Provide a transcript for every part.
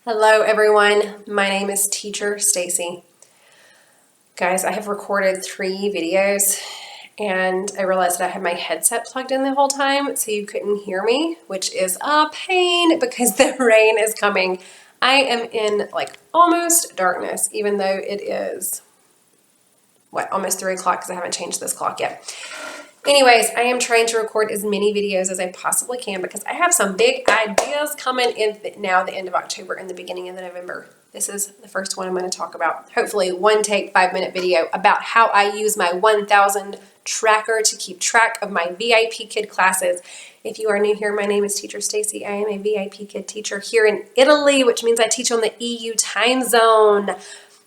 Hello everyone, my name is Teacher Stacey. Guys, I have recorded 3 videos and I realized that I had my headset plugged in the whole time so you couldn't hear me, which is a pain because the rain is coming. I am in like almost darkness, even though it is, almost 3 o'clock because I haven't changed this clock yet. Anyways, I am trying to record as many videos as I possibly can because I have some big ideas coming in now, the end of October and the beginning of November. This is the first one I'm going to talk about. Hopefully one take 5-minute video about how I use my 1000 tracker to keep track of my VIPKID classes. If you are new here, my name is Teacher Stacey. I am a VIPKID teacher here in Italy, which means I teach on the EU time zone,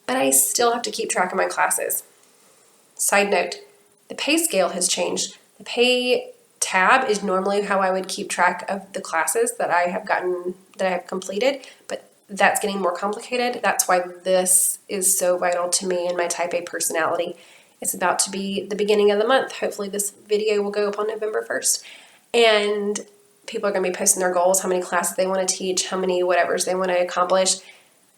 but I still have to keep track of my classes. Side note, the pay scale has changed. The pay tab is normally how I would keep track of the classes that I have completed, but that's getting more complicated. That's why this is so vital to me and my type A personality. It's about to be the beginning of the month. Hopefully this video will go up on November 1st. And people are going to be posting their goals, how many classes they want to teach, how many whatevers they want to accomplish.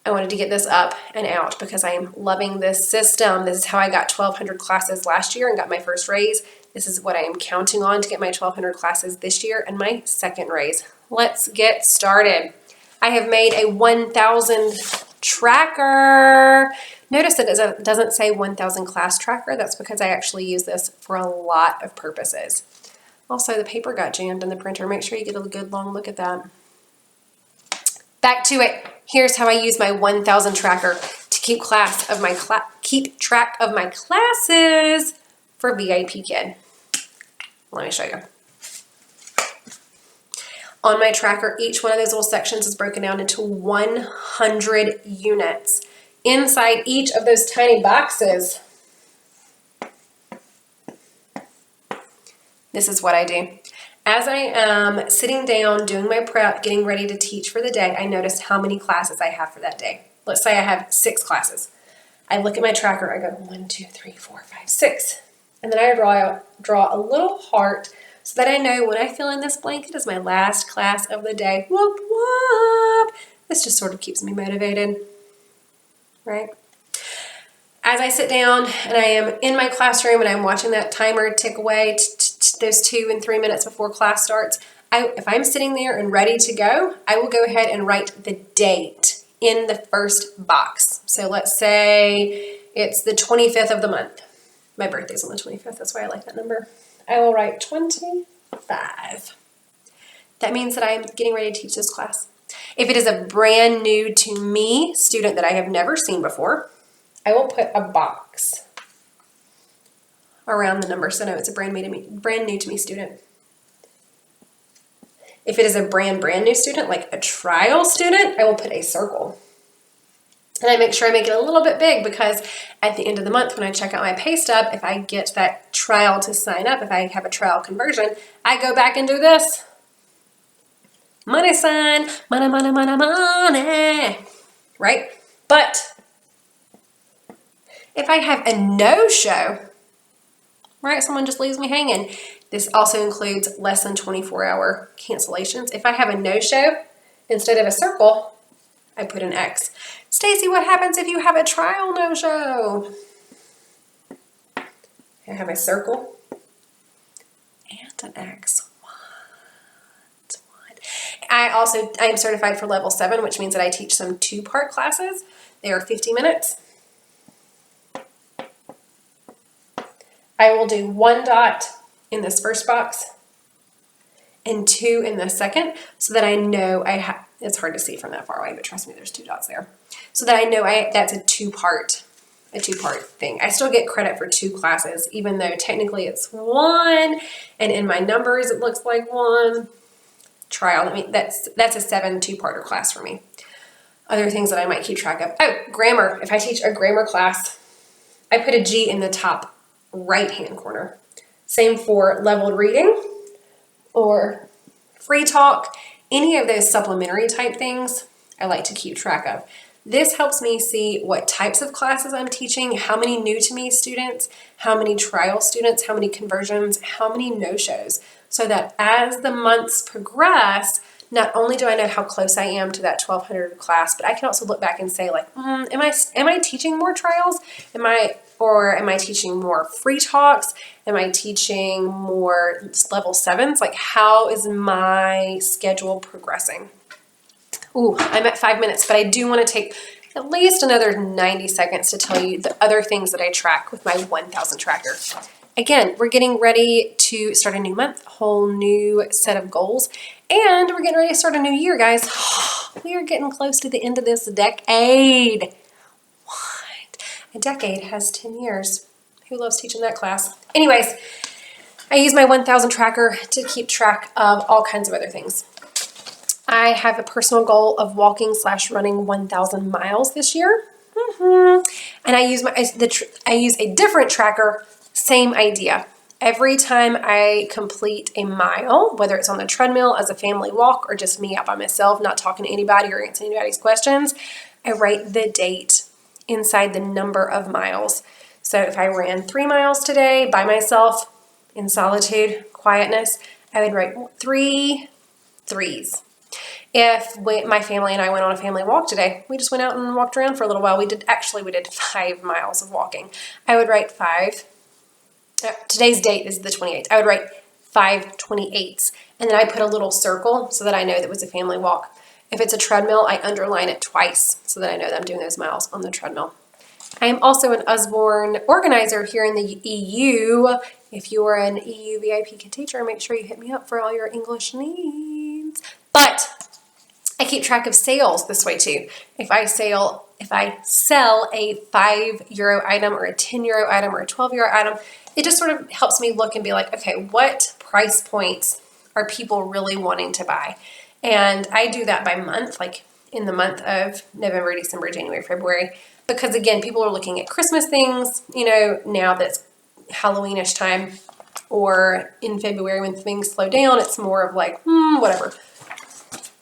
I wanted to get this up and out because I am loving this system. This is how I got 1,200 classes last year and got my first raise. This is what I am counting on to get my 1,200 classes this year and my second raise. Let's get started. I have made a 1,000 tracker. Notice that it doesn't say 1,000 class tracker. That's because I actually use this for a lot of purposes. Also, the paper got jammed in the printer. Make sure you get a good long look at that. Back to it. Here's how I use my 1000 tracker to keep track of my classes for VIPKID. Let me show you. On my tracker, each one of those little sections is broken down into 100 units. Inside each of those tiny boxes, this is what I do. As I am sitting down, doing my prep, getting ready to teach for the day, I notice how many classes I have for that day. Let's say I have 6 classes. I look at my tracker, I go 1, 2, 3, 4, 5, 6. And then I draw a little heart so that I know when I fill in this blanket is my last class of the day. Whoop, whoop. This just sort of keeps me motivated, right? As I sit down and I am in my classroom and I'm watching that timer tick away, those 2 and 3 minutes before class starts, if I'm sitting there and ready to go, I will go ahead and write the date in the first box. So let's say it's the 25th of the month. My birthday's on the 25th, that's why I like that number. I will write 25. That means that I'm getting ready to teach this class. If it is a brand new to me student that I have never seen before, I will put a box around the number so I know it's a brand new to me student. If it is a brand new student, like a trial student, I will put a circle. And I make sure I make it a little bit big because at the end of the month when I check out my pay stub, if I get that trial to sign up, if I have a trial conversion, I go back and do this. Money sign, money, money, money, money, right? But if I have a no-show, right, someone just leaves me hanging. This also includes less than 24-hour cancellations. If I have a no-show, instead of a circle, I put an X. Stacey, what happens if you have a trial no-show? I have a circle and an X. I am certified for level 7, which means that I teach some 2-part classes. They are 50 minutes. I will do 1 dot in this first box and 2 in the second so that I know it's hard to see from that far away, but trust me, there's 2 dots there. So that I know that's a two-part thing. I still get credit for 2 classes, even though technically it's 1, and in my numbers it looks like 1. Trial, that's a 7 2-parter class for me. Other things that I might keep track of. Oh, grammar. If I teach a grammar class, I put a G in the top right-hand corner. Same for leveled reading or free talk. Any of those supplementary type things I like to keep track of. This helps me see what types of classes I'm teaching, how many new to me students, how many trial students, how many conversions, how many no-shows, so that as the months progress, not only do I know how close I am to that 1200 class, but I can also look back and say like, am I teaching more trials? Am I teaching more free talks? Am I teaching more level 7s? Like, how is my schedule progressing? Ooh, I'm at 5 minutes, but I do want to take at least another 90 seconds to tell you the other things that I track with my 1000 tracker. Again, we're getting ready to start a new month, a whole new set of goals, and we're getting ready to start a new year, guys. We are getting close to the end of this decade. What? A decade has 10 years. Who loves teaching that class? Anyways, I use my 1000 tracker to keep track of all kinds of other things. I have a personal goal of walking/running 1,000 miles this year. And I use a different tracker, same idea. Every time I complete a mile, whether it's on the treadmill as a family walk or just me out by myself, not talking to anybody or answering anybody's questions, I write the date inside the number of miles. So if I ran 3 miles today by myself in solitude, quietness, I would write 3 3s. If my family and I went on a family walk today, we just went out and walked around for a little while. We did 5 miles of walking. I would write 5. Today's date is the 28th. I would write 5 28s. And then I put a little circle so that I know that it was a family walk. If it's a treadmill, I underline it twice so that I know that I'm doing those miles on the treadmill. I am also an Usborne organizer here in the EU. If you are an EU VIPKID teacher, make sure you hit me up for all your English needs. But I keep track of sales this way too. If I sell a €5 item or a €10 item or a €12 item, it just sort of helps me look and be like, okay, what price points are people really wanting to buy? And I do that by month, like in the month of November, December, January, February, because again, people are looking at Christmas things, now that's Halloweenish time, or in February when things slow down, it's more of like, whatever.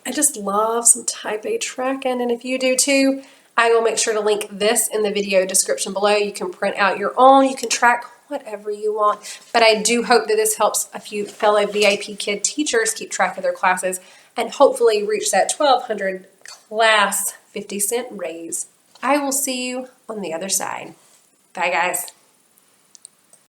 I just love some type A tracking, and if you do too, I will make sure to link this in the video description below. You can print out your own, you can track whatever you want, but I do hope that this helps a few fellow VIPKID teachers keep track of their classes and hopefully reach that 1200 class 50-cent raise. I will see you on the other side. Bye, guys.